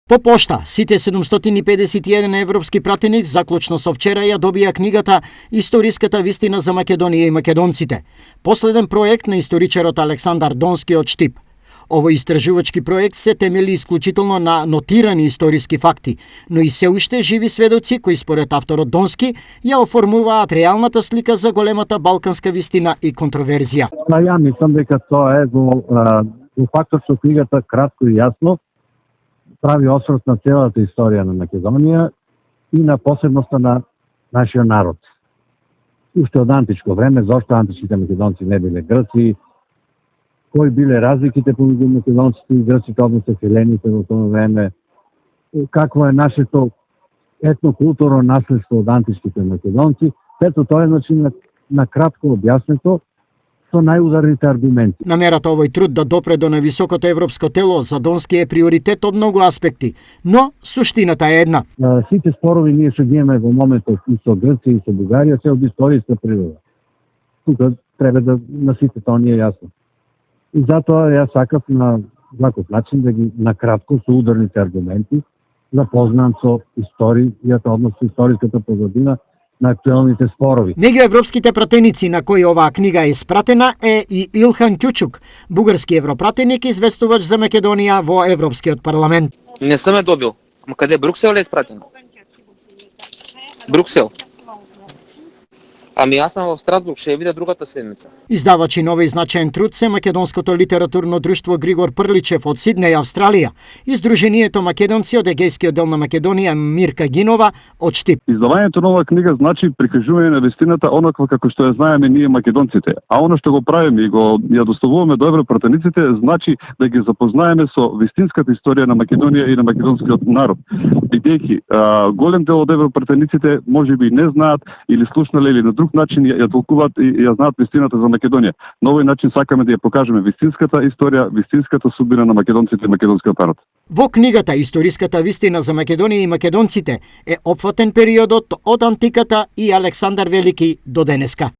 По пошта, сите 751 европски пратеник заклучно со вчера ја добија книгата Историската вистина за Македонија и македонците, последен проект на историчарот Александар Донски од Штип. Овој истражувачки проект се темели исклучително на нотирани историски факти, но и се уште живи сведоци кои според авторот Донски ја оформуваат реалната слика за големата балканска вистина и контроверзија. Ја мислам дека тоа е во фактот што книгата кратко и јасно прави осврт на целата историја на Македонија и на посебноста на нашиот народ. Уште од античко време, зошто античките македонци не биле грци, кои биле разликите помеѓу македонците и грците, односно хелените во тоа време, какво е нашето етнокултурно наследство од античките македонци. Ето тоа е на кратко објаснето со најударните аргументи. Намерата овој труд да допре до нависокото европско тело за Донски е приоритет од многу аспекти, но суштината е една. Сите спорови ние што ги имаме во моментот и со Грција и со Бугарија се од историска природа. Тука треба да на сите тоа ни е јасно. И затоа ја сакав на ваков начин да ги накратко со ударните аргументи запознам со историјата, односно историската позадина на актуелните спорови. Меѓу европските пратеници на кои оваа книга е испратена е и Илхан Кјучук, бугарски европратеник, известувач за Македонија во Европскиот парламент. Не сум ја добил. Ама каде, Бруксел ли е испратена? Бруксел. Ами јас сум во Страсбург, ќе ја видя другата седмица. Издавачи на овој значаен труд се Македонското литературно друштво Григор Прличев од Сиднеј, Австралија, и Сдруженијето македонци од Егејскиот дел на Македонија Мирка Гинова од Штип. Издавањето на оваа книга значи прикажување на вистината онаква како што ја знаеме ние македонците, а она што го правиме и го ја доставуваме до европратениците значи да ги запознаеме со вистинската историја на Македонија и на македонскиот народ. Бидејќи голем дел од европратениците можеби не знаат или слушнале или на друг начин ја толкуваат и ја знаат вистината за Македонија. На овој начин сакаме да ја покажеме вистинската историја, вистинската судбина на македонците и македонскиот народ. Во книгата Историската вистина за Македонија и македонците е опфатен периодот од антиката и Александар Велики до денеска.